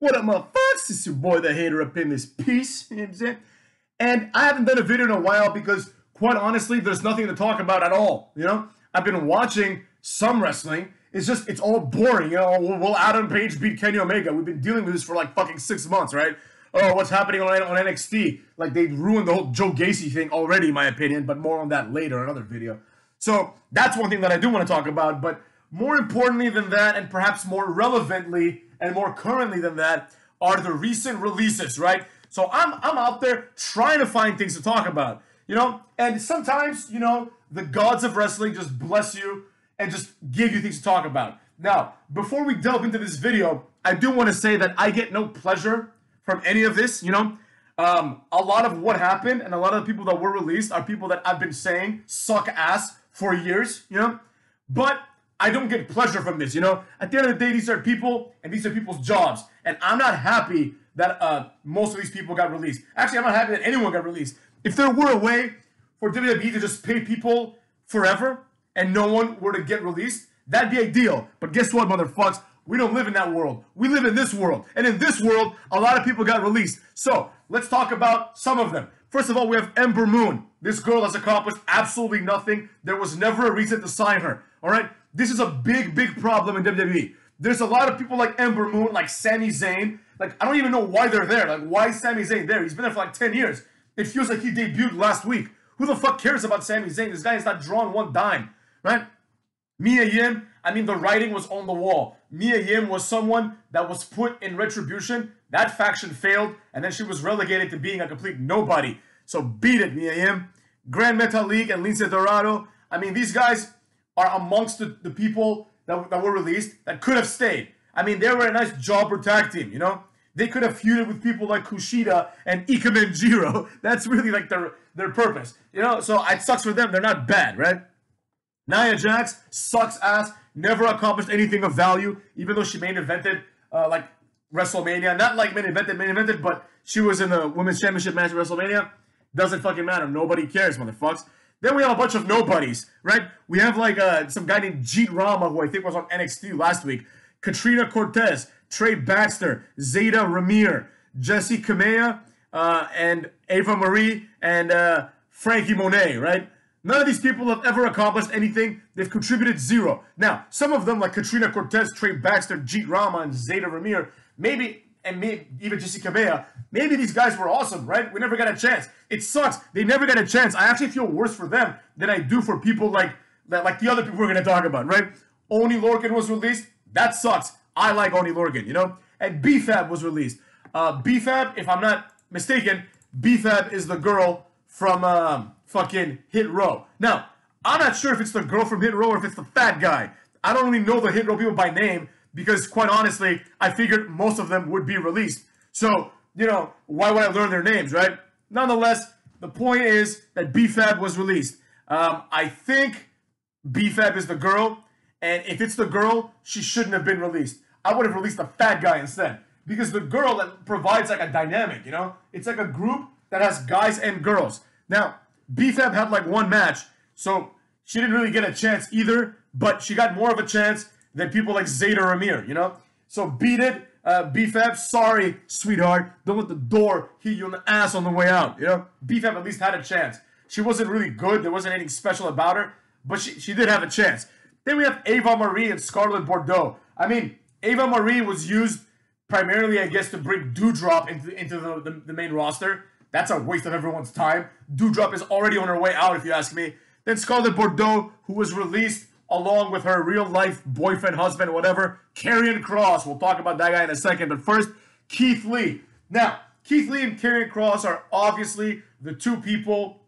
What up, motherfuckers? It's your boy, the hater, up in this piece. You know what I'm saying? And I haven't done a video in a while because, quite honestly, there's nothing to talk about at all. You know, I've been watching some wrestling. It's all boring. You know, will Adam Page beat Kenny Omega? We've been dealing with this for like fucking 6 months, right? Oh, what's happening on NXT? Like, they ruined the whole Joe Gacy thing already, in my opinion, but more on that later, another video. So that's one thing that I do want to talk about, but more importantly than that, and perhaps more relevantly and more currently than that, are the recent releases, right? So I'm out there trying to find things to talk about, you know? And sometimes, you know, the gods of wrestling just bless you and just give you things to talk about. Now, before we delve into this video, I do want to say that I get no pleasure from any of this, you know? A lot of what happened and a lot of the people that were released are people that I've been saying suck ass for years, you know? But I don't get pleasure from this, you know? At the end of the day, these are people, and these are people's jobs. And I'm not happy that most of these people got released. Actually, I'm not happy that anyone got released. If there were a way for WWE to just pay people forever and no one were to get released, that'd be ideal. But guess what, motherfuckers? We don't live in that world. We live in this world. And in this world, a lot of people got released. So, let's talk about some of them. First of all, we have Ember Moon. This girl has accomplished absolutely nothing. There was never a reason to sign her. All right? This is a big, big problem in WWE. There's a lot of people like Ember Moon, like Sami Zayn. Like, I don't even know why they're there. Like, why is Sami Zayn there? He's been there for like 10 years. It feels like he debuted last week. Who the fuck cares about Sami Zayn? This guy has not drawn one dime, right? Mia Yim, I mean, the writing was on the wall. Mia Yim was someone that was put in retribution. That faction failed, and then she was relegated to being a complete nobody. So beat it, Mia Yim. Grand Metalik and Lince Dorado. I mean, these guys are amongst the people that were released that could have stayed. I mean, they were a nice jobber tag team, you know? They could have feuded with people like Kushida and Ikemen Jiro. That's really like their purpose, you know? So it sucks for them. They're not bad, right? Nia Jax sucks ass, never accomplished anything of value, even though she main evented like WrestleMania. Not like main evented, but she was in the Women's Championship match at WrestleMania. Doesn't fucking matter. Nobody cares, motherfuckers. Then we have a bunch of nobodies, right? We have like some guy named Jeet Rama, who I think was on NXT last week. Katrina Cortez, Trey Baxter, Zeta Ramir, Jessie Kamea, and Ava Marie, and Frankie Monet, right? None of these people have ever accomplished anything. They've contributed zero. Now, some of them, like Katrina Cortez, Trey Baxter, Jeet Rama, and Zeta Ramir, maybe even Jessie Kamea, maybe these guys were awesome, right? We never got a chance. It sucks. They never got a chance. I actually feel worse for them than I do for people like the other people we're going to talk about, right? Oni Lorcan was released. That sucks. I like Oni Lorcan, you know? And B-Fab was released. B-Fab, if I'm not mistaken, B-Fab is the girl from fucking Hit Row. Now, I'm not sure if it's the girl from Hit Row or if it's the fat guy. I don't really know the Hit Row people by name because, quite honestly, I figured most of them would be released. So, you know, why would I learn their names, right? Nonetheless, the point is that B-Fab was released. I think B-Fab is the girl, and if it's the girl, she shouldn't have been released. I would have released the fat guy instead. Because the girl that provides like a dynamic, you know? It's like a group that has guys and girls. Now, B-Fab had like one match, so she didn't really get a chance either, but she got more of a chance than people like Zeta Ramir, you know? So beat it, B-Fab. Sorry, sweetheart. Don't let the door hit you in the ass on the way out, you know? B-Fab at least had a chance. She wasn't really good. There wasn't anything special about her, but she did have a chance. Then we have Ava Marie and Scarlet Bordeaux. I mean, Ava Marie was used primarily, I guess, to bring Doudrop into the main roster. That's a waste of everyone's time. Doudrop is already on her way out, if you ask me. Then Scarlet Bordeaux, who was released along with her real-life boyfriend, husband, whatever, Karrion Kross. We'll talk about that guy in a second. But first, Keith Lee. Now, Keith Lee and Karrion Kross are obviously the two people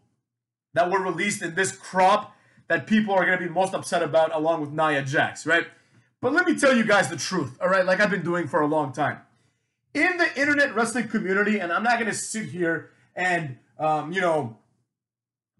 that were released in this crop that people are going to be most upset about, along with Nia Jax, right? But let me tell you guys the truth, all right, like I've been doing for a long time. In the internet wrestling community, and I'm not going to sit here and, you know,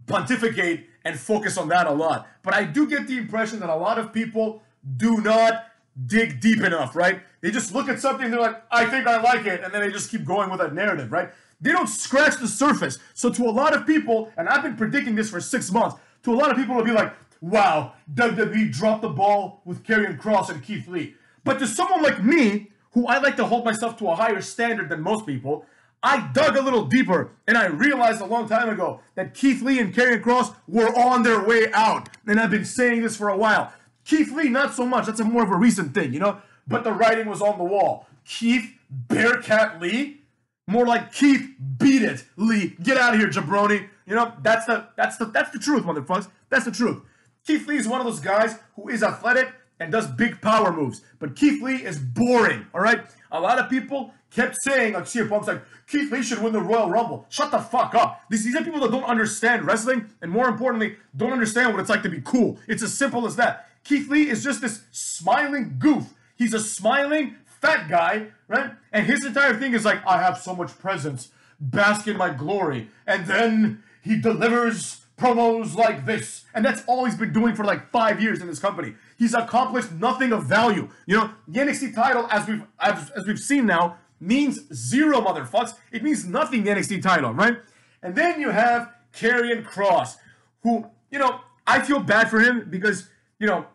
pontificate and focus on that a lot, but I do get the impression that a lot of people do not dig deep enough, right? They just look at something and they're like, I think I like it, and then they just keep going with that narrative, right? They don't scratch the surface. So to a lot of people, and I've been predicting this for 6 months, to a lot of people it'll be like, wow, WWE dropped the ball with Karrion Kross and Keith Lee. But to someone like me, who I like to hold myself to a higher standard than most people, I dug a little deeper and I realized a long time ago that Keith Lee and Karrion Kross were on their way out. And I've been saying this for a while. Keith Lee, not so much. That's a more of a recent thing, you know? But the writing was on the wall. Keith Bearcat Lee? More like Keith Beat It Lee. Get out of here, jabroni. You know, that's the truth, motherfuckers. That's the truth. Keith Lee is one of those guys who is athletic and does big power moves. But Keith Lee is boring, all right? A lot of people kept saying, like CM Punk's like, Keith Lee should win the Royal Rumble. Shut the fuck up. These are people that don't understand wrestling, and more importantly, don't understand what it's like to be cool. It's as simple as that. Keith Lee is just this smiling goof. He's a smiling fat guy, right? And his entire thing is like, I have so much presence, bask in my glory. And then he delivers promos like this. And that's all he's been doing for like 5 years in this company. He's accomplished nothing of value. You know, the NXT title, as we've seen now, means zero, motherfuckers. It means nothing, the NXT title, right? And then you have Karrion Kross, who, you know, I feel bad for him because, you know,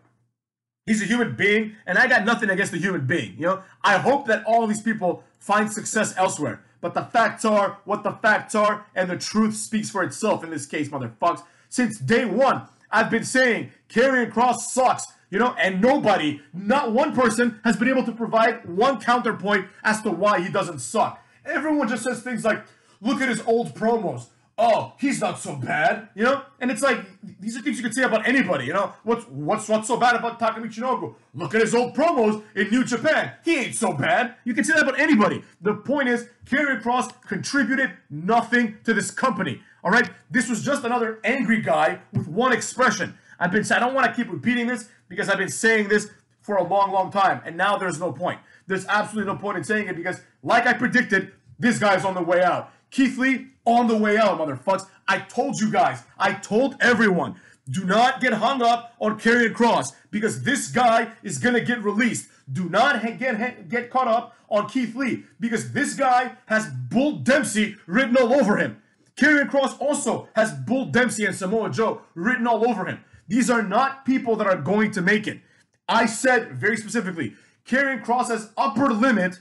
he's a human being, and I got nothing against the human being, you know? I hope that all these people find success elsewhere. But the facts are what the facts are, and the truth speaks for itself in this case, motherfuckers. Since day one, I've been saying Karrion Kross sucks, you know, and nobody, not one person, has been able to provide one counterpoint as to why he doesn't suck. Everyone just says things like, look at his old promos. Oh, he's not so bad, you know? And it's like, these are things you could say about anybody, you know? What's so bad about Taka Michinoku? Look at his old promos in New Japan. He ain't so bad. You can say that about anybody. The point is, Karrion Kross contributed nothing to this company, all right? This was just another angry guy with one expression. I don't want to keep repeating this because I've been saying this for a long, long time, and now there's no point. There's absolutely no point in saying it because, like I predicted, this guy's on the way out. Keith Lee, on the way out, motherfuckers. I told you guys. I told everyone. Do not get hung up on Karrion Kross because this guy is going to get released. Do not get caught up on Keith Lee because this guy has Bull Dempsey written all over him. Karrion Kross also has Bull Dempsey and Samoa Joe written all over him. These are not people that are going to make it. I said very specifically, Karrion Kross's upper limit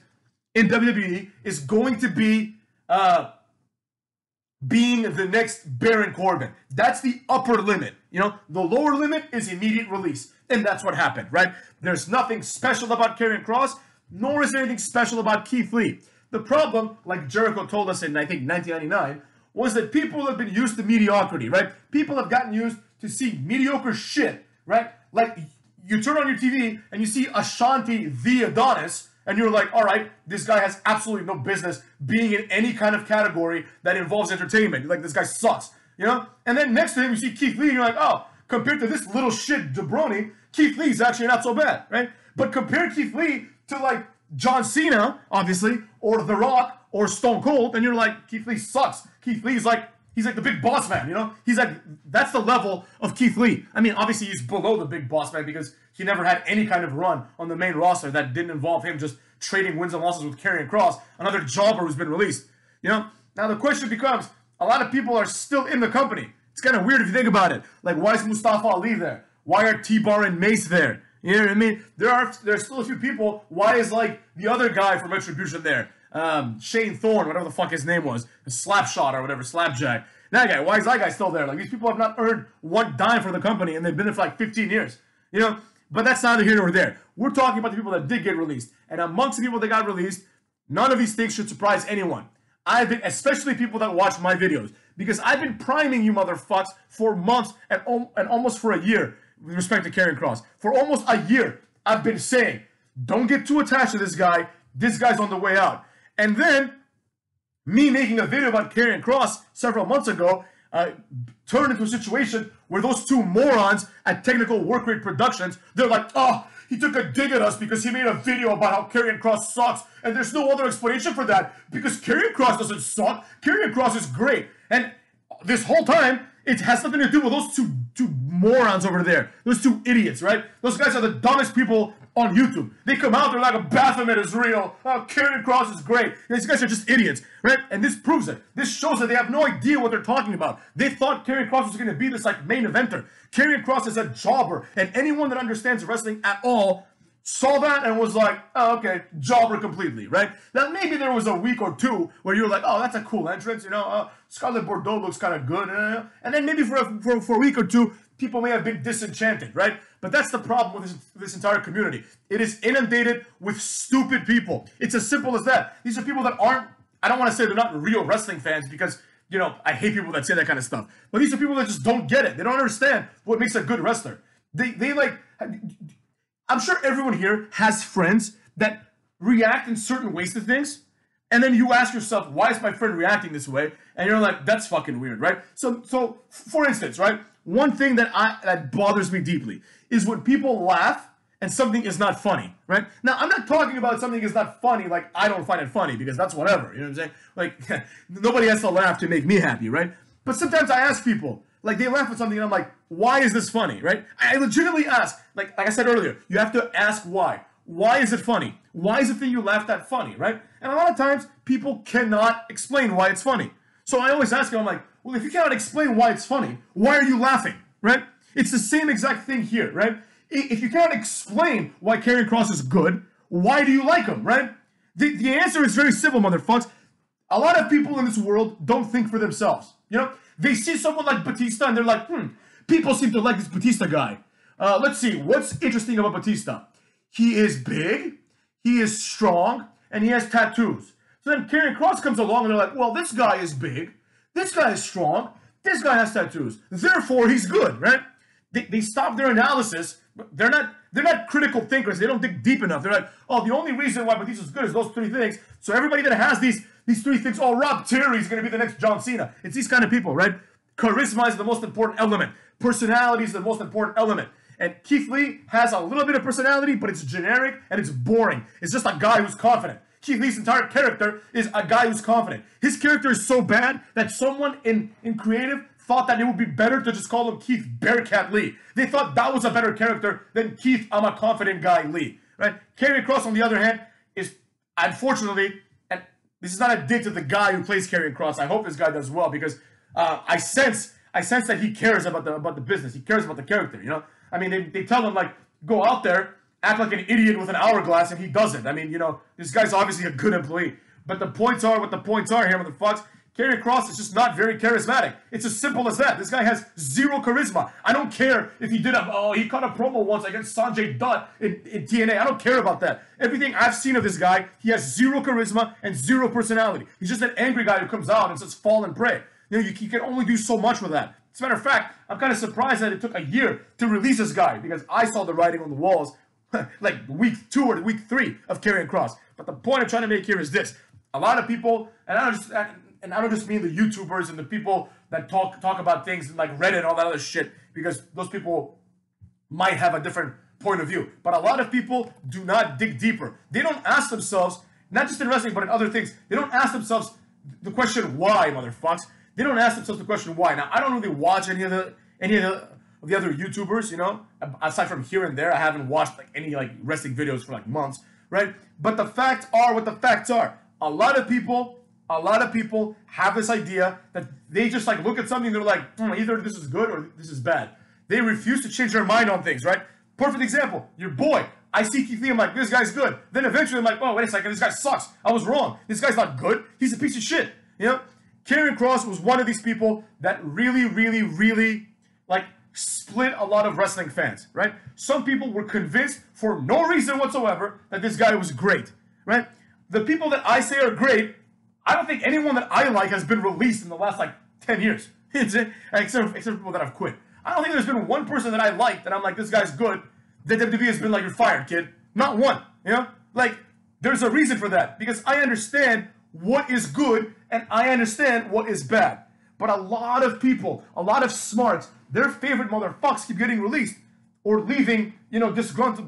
in WWE is going to be being the next Baron Corbin. That's the upper limit. You know, the lower limit is immediate release. And that's what happened, right? There's nothing special about Karrion Kross, nor is there anything special about Keith Lee. The problem, like Jericho told us in, I think, 1999, was that people have been used to mediocrity, right? People have gotten used to see mediocre shit, right? Like, you turn on your TV and you see Ashanti the Adonis, and you're like, all right, this guy has absolutely no business being in any kind of category that involves entertainment. You're like, this guy sucks, you know? And then next to him, you see Keith Lee, and you're like, oh, compared to this little shit jabroni, Keith Lee's actually not so bad, right? But compare Keith Lee to, like, John Cena, obviously, or The Rock, or Stone Cold, and you're like, Keith Lee sucks. Keith Lee's like, he's like the big boss man, you know? He's like, that's the level of Keith Lee. I mean, obviously, he's below the big boss man because he never had any kind of run on the main roster that didn't involve him just trading wins and losses with Karrion Kross, another jobber who's been released. You know? Now the question becomes, a lot of people are still in the company. It's kind of weird if you think about it. Like, why is Mustafa Ali there? Why are T-Bar and Mace there? You know what I mean? There's still a few people. Why is, like, the other guy from Retribution there? Shane Thorne, whatever the fuck his name was. Slapshot or whatever, Slapjack. That guy, why is that guy still there? Like, these people have not earned one dime for the company, and they've been there for like 15 years. You know? But that's neither here nor there. We're talking about the people that did get released. And amongst the people that got released, none of these things should surprise anyone. Especially people that watch my videos. Because I've been priming you motherfucks for months and almost for a year with respect to Karrion Kross. For almost a year, I've been saying, don't get too attached to this guy. This guy's on the way out. And then, me making a video about Karrion Kross several months ago turned into a situation where those two morons at Technical Work Rate Productions, they're like, oh, he took a dig at us because he made a video about how Karrion Kross sucks, and there's no other explanation for that because Karrion Kross doesn't suck. Karrion Kross is great. And this whole time, it has nothing to do with those two morons over there. Those two idiots, right? Those guys are the dumbest people on YouTube. They come out, they're like, a Baphomet is real. Oh, Karrion Kross is great. These guys are just idiots, right? And this proves it. This shows that they have no idea what they're talking about. They thought Karrion Kross was going to be this, like, main eventer. Karrion Kross is a jobber, and anyone that understands wrestling at all saw that and was like, oh, okay, jobber completely, right? Now, maybe there was a week or two where you were like, oh, that's a cool entrance, you know, Scarlet Bordeaux looks kind of good, and then maybe for a week or two, people may have been disenchanted, right? But that's the problem with this entire community. It is inundated with stupid people. It's as simple as that. These are people that aren't, I don't want to say they're not real wrestling fans because, you know, I hate people that say that kind of stuff. But these are people that just don't get it. They don't understand what makes a good wrestler. They like... I'm sure everyone here has friends that react in certain ways to things, and then you ask yourself, why is my friend reacting this way? And you're like, that's fucking weird, right? So for instance, right, one thing that bothers me deeply is when people laugh and something is not funny, right? Now, I'm not talking about something is not funny like I don't find it funny, because that's whatever, you know what I'm saying? Like, nobody has to laugh to make me happy, right? But sometimes I ask people, like, they laugh at something and I'm like, why is this funny, right? I legitimately ask, like I said earlier, you have to ask why. Why is it funny? Why is the thing you laughed at funny, right? And a lot of times, people cannot explain why it's funny. So I always ask them, I'm like, well, if you cannot explain why it's funny, why are you laughing, right? It's the same exact thing here, right? If you cannot explain why Karrion Kross is good, why do you like him, right? The answer is very simple, motherfuckers. A lot of people in this world don't think for themselves, you know? They see someone like Batista and they're like, people seem to like this Batista guy. Let's see, what's interesting about Batista? He is big, he is strong, and he has tattoos. So then Karrion Kross comes along and they're like, well, this guy is big, this guy is strong, this guy has tattoos, therefore he's good, right? They stop their analysis. They're not critical thinkers. They don't dig deep enough. They're like, oh, the only reason why Batista's good is those three things. So everybody that has these three things, oh, Rob Terry's going to be the next John Cena. It's these kind of people, right? Charisma is the most important element. Personality is the most important element. And Keith Lee has a little bit of personality, but it's generic and it's boring. It's just a guy who's confident. Keith Lee's entire character is a guy who's confident. His character is so bad that someone in creative thought that it would be better to just call him Keith Bearcat Lee. They thought that was a better character than Keith, I'm a confident guy Lee, right? Karrion Kross, on the other hand, is, unfortunately, and this is not a dig to the guy who plays Karrion Kross. I hope this guy does well, because I sense that he cares about the business. He cares about the character, you know? I mean, they tell him, like, go out there, act like an idiot with an hourglass, and he doesn't. I mean, you know, this guy's obviously a good employee. But the points are what the points are here, motherfuckers. Karrion Kross is just not very charismatic. It's as simple as that. This guy has zero charisma. I don't care if he did he cut a promo once against Sanjay Dutt in TNA. I don't care about that. Everything I've seen of this guy, he has zero charisma and zero personality. He's just an angry guy who comes out and says fall and pray. You know, you can only do so much with that. As a matter of fact, I'm kind of surprised that it took a year to release this guy, because I saw the writing on the walls like week 2 or week 3 of Karrion Kross. But the point I'm trying to make here is this. A lot of people, and I don't just mean the YouTubers and the people that talk about things like Reddit and all that other shit, because those people might have a different point of view. But a lot of people do not dig deeper. They don't ask themselves, not just in wrestling, but in other things, they don't ask themselves the question why, motherfucks. They don't ask themselves the question why. Now, I don't really watch any of the other YouTubers, you know, aside from here and there. I haven't watched like any like wrestling videos for like months, right? But the facts are what the facts are. A lot of people have this idea that they just like look at something and they're like, either this is good or this is bad. They refuse to change their mind on things, right? Perfect example, your boy. I see Keith Lee, I'm like, this guy's good. Then eventually I'm like, oh, wait a second, this guy sucks. I was wrong. This guy's not good. He's a piece of shit, you know? Karrion Kross was one of these people that really, like, split a lot of wrestling fans, right? Some people were convinced for no reason whatsoever that this guy was great, right? The people that I say are great, I don't think anyone that I like has been released in the last, like, 10 years. except for people that have quit. I don't think there's been one person that I like that I'm like, this guy's good, that WWE has been like, you're fired, kid. Not one, you know? Like, there's a reason for that, because I understand what is good, and I understand what is bad. But a lot of people, a lot of smarts, their favorite motherfucks keep getting released or leaving, you know,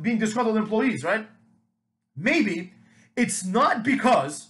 being disgruntled employees, right? Maybe it's not because,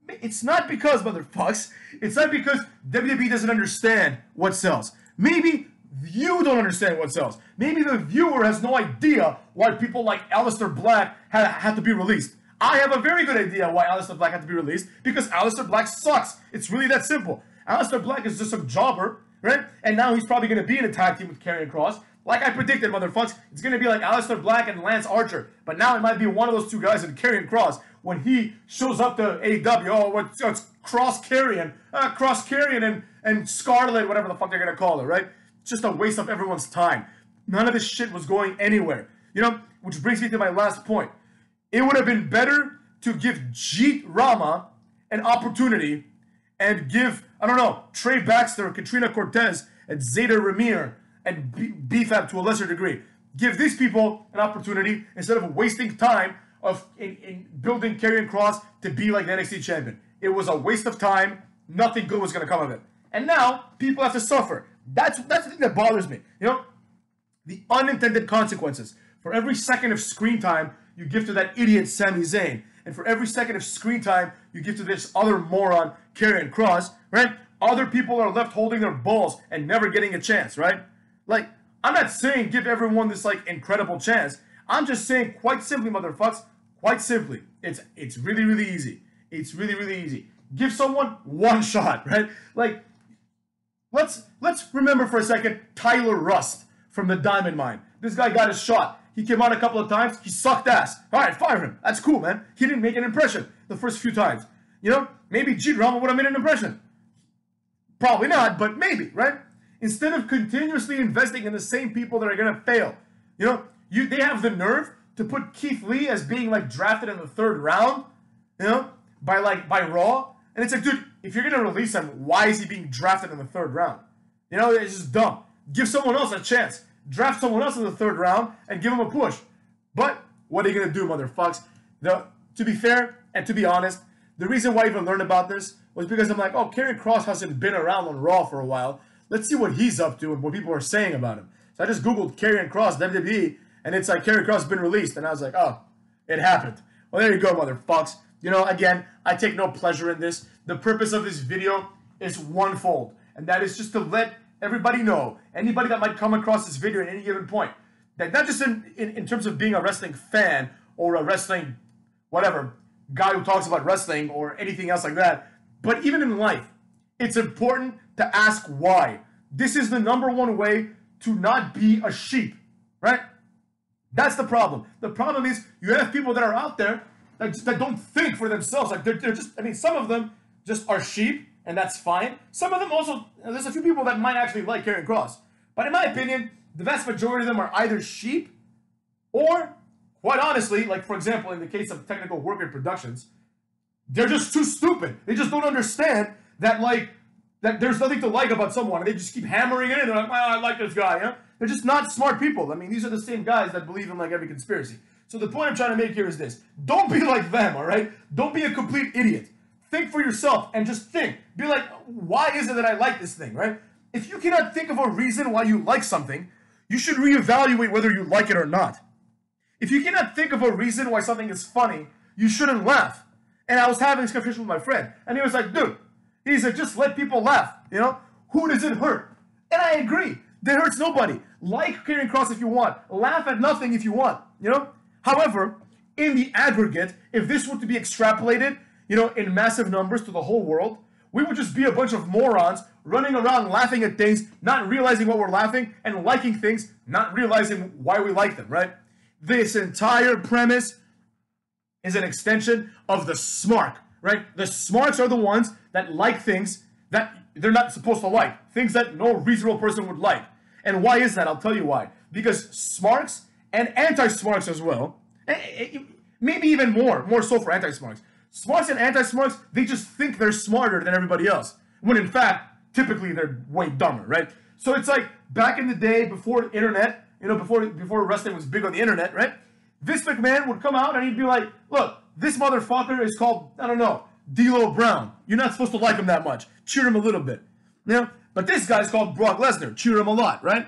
motherfucks, it's not because WWE doesn't understand what sells. Maybe you don't understand what sells. Maybe the viewer has no idea why people like Aleister Black had to be released. I have a very good idea why Aleister Black had to be released, because Aleister Black sucks. It's really that simple. Aleister Black is just a jobber, right? And now he's probably going to be in a tag team with Karrion Kross. Like I predicted, motherfuckers, it's going to be like Aleister Black and Lance Archer. But now it might be one of those two guys in Karrion Kross when he shows up to AEW. Oh, it's Cross Karrion and Scarlet, whatever the fuck they're going to call it, right? It's just a waste of everyone's time. None of this shit was going anywhere. You know, which brings me to my last point. It would have been better to give Jeet Rama an opportunity and give, I don't know, Trey Baxter, Katrina Cortez, and Zeta Ramir, and BFAB to a lesser degree. Give these people an opportunity instead of wasting time in building Karrion Kross to be like the NXT champion. It was a waste of time. Nothing good was going to come of it. And now people have to suffer. That's the thing that bothers me. You know, the unintended consequences. For every second of screen time you give to that idiot Sami Zayn, and for every second of screen time you give to this other moron Karrion Kross, right? Other people are left holding their balls and never getting a chance, right? Like, I'm not saying give everyone this like incredible chance. I'm just saying, quite simply, motherfuckers, quite simply, it's really, really easy. It's really, really easy. Give someone one shot, right? Like, let's remember for a second Tyler Rust from the Diamond Mine. This guy got his shot. He came out a couple of times. He sucked ass. All right, fire him. That's cool, man. He didn't make an impression the first few times. You know, maybe Jeet Rama would have made an impression. Probably not, but maybe, right? Instead of continuously investing in the same people that are going to fail. You know, they have the nerve to put Keith Lee as being like drafted in the 3rd round, you know, by Raw. And it's like, dude, if you're going to release him, why is he being drafted in the 3rd round? You know, it's just dumb. Give someone else a chance. Draft someone else in the 3rd round and give him a push. But what are you going to do, motherfucks? To be fair and to be honest, the reason why I even learned about this was because I'm like, oh, Karrion Kross hasn't been around on Raw for a while. Let's see what he's up to and what people are saying about him. So I just Googled Karrion Kross, WWE, and it's like Karrion Kross has been released. And I was like, oh, it happened. Well, there you go, motherfucks. You know, again, I take no pleasure in this. The purpose of this video is onefold, and that is just to let everybody know, anybody that might come across this video at any given point, that not just in terms of being a wrestling fan or a wrestling, whatever, guy who talks about wrestling or anything else like that, but even in life, it's important to ask why. This is the #1 way to not be a sheep, right? That's the problem. The problem is you have people that are out there that don't think for themselves. Like they're just, I mean, some of them just are sheep, and that's fine. Some of them also, there's a few people that might actually like Karrion Kross. But in my opinion, the vast majority of them are either sheep or, quite honestly, like for example, in the case of Technical Worker Productions, they're just too stupid. They just don't understand that that there's nothing to like about someone, and they just keep hammering it in. They're like, well, I like this guy, you know? They're just not smart people. I mean, these are the same guys that believe in like every conspiracy. So the point I'm trying to make here is this. Don't be like them, all right? Don't be a complete idiot. Think for yourself and just think. Be like, why is it that I like this thing, right? If you cannot think of a reason why you like something, you should reevaluate whether you like it or not. If you cannot think of a reason why something is funny, you shouldn't laugh. And I was having this conversation with my friend, and he was like, dude, he's like, just let people laugh, you know? Who does it hurt? And I agree. That hurts nobody. Like Karrion Kross if you want. Laugh at nothing if you want, you know? However, in the aggregate, if this were to be extrapolated, you know, in massive numbers to the whole world, we would just be a bunch of morons running around laughing at things, not realizing what we're laughing, and liking things, not realizing why we like them, right? This entire premise is an extension of the smart, right? The smarts are the ones that like things that they're not supposed to like, things that no reasonable person would like. And why is that? I'll tell you why. Because smarts and anti-smarts as well, maybe even more so for anti-smarts. Smarts and anti-smarts, they just think they're smarter than everybody else, when in fact, typically they're way dumber, right? So it's like back in the day before the internet, you know, before wrestling was big on the internet, right? Vince McMahon would come out and he'd be like, look, this motherfucker is called, I don't know, D'Lo Brown. You're not supposed to like him that much. Cheer him a little bit. You know? But this guy's called Brock Lesnar. Cheer him a lot, right?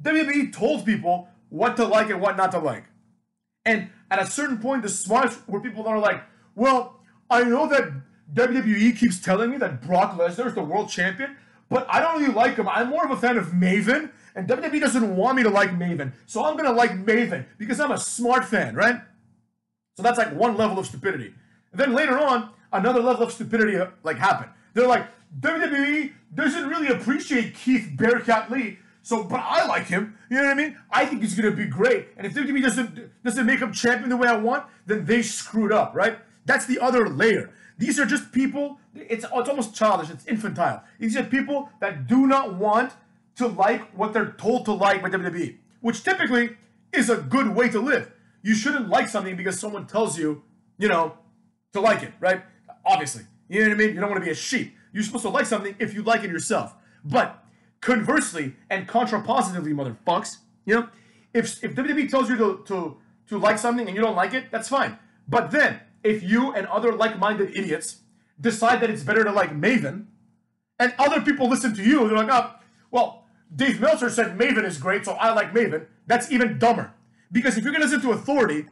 WWE told people what to like and what not to like. And at a certain point, the smarts were people that are like, well, I know that WWE keeps telling me that Brock Lesnar is the world champion, but I don't really like him. I'm more of a fan of Maven, and WWE doesn't want me to like Maven, so I'm going to like Maven because I'm a smart fan, right? So that's like one level of stupidity. And then later on, another level of stupidity like happened. They're like, WWE doesn't really appreciate Keith Bearcat Lee, So, but I like him. You know what I mean? I think he's gonna be great. And if WWE doesn't make him champion the way I want, then they screwed up, right? That's the other layer. These are just people. It's almost childish. It's infantile. These are people that do not want to like what they're told to like by WWE, which typically is a good way to live. You shouldn't like something because someone tells you, you know, to like it, right? Obviously. You know what I mean? You don't want to be a sheep. You're supposed to like something if you like it yourself. But conversely and contrapositively, motherfucks, you know, if WWE tells you to like something and you don't like it, that's fine. But then, if you and other like-minded idiots decide that it's better to like Maven, and other people listen to you, they're like, oh, well, Dave Meltzer said Maven is great, so I like Maven. That's even dumber. Because if you're going to listen to authority,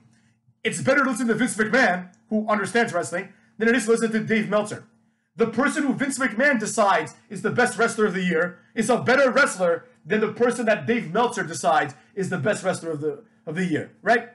it's better to listen to Vince McMahon, who understands wrestling, than it is to listen to Dave Meltzer. The person who Vince McMahon decides is the best wrestler of the year is a better wrestler than the person that Dave Meltzer decides is the best wrestler of the year, right?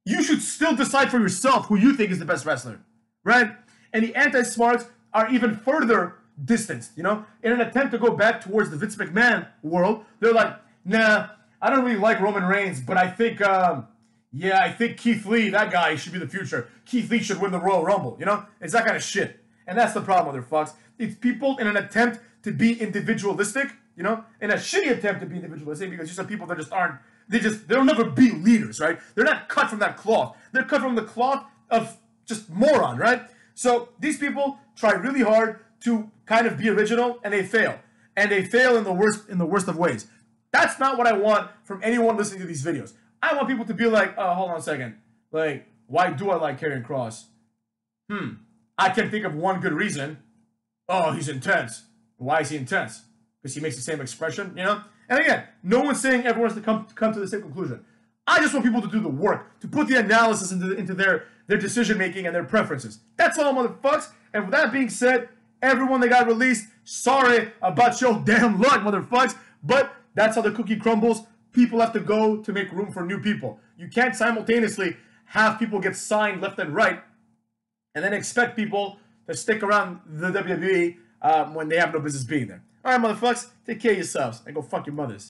You should still decide for yourself who you think is the best wrestler, right? And the anti-smarts are even further distanced, you know? In an attempt to go back towards the Vince McMahon world, they're like, nah, I don't really like Roman Reigns, but I think, yeah, I think Keith Lee, that guy, should be the future. Keith Lee should win the Royal Rumble, you know? It's that kind of shit. And that's the problem, motherfucks. It's people in an attempt to be individualistic, you know? In a shitty attempt to be individualistic, because these are people that just aren't, they'll never be leaders, right? They're not cut from that cloth. They're cut from the cloth of just moron, right? So these people try really hard to kind of be original, and they fail. And they fail in the worst of ways. That's not what I want from anyone listening to these videos. I want people to be like, oh, hold on a second. Like, why do I like Karrion Kross? I can think of one good reason. Oh, he's intense. Why is he intense? Because he makes the same expression, you know? And again, no one's saying everyone has to come to the same conclusion. I just want people to do the work, to put the analysis into their decision-making and their preferences. That's all, motherfucks. And with that being said, everyone that got released, sorry about your damn luck, motherfucks. But that's how the cookie crumbles. People have to go to make room for new people. You can't simultaneously have people get signed left and right and then expect people to stick around the WWE when they have no business being there. All right, motherfuckers, take care of yourselves and go fuck your mothers.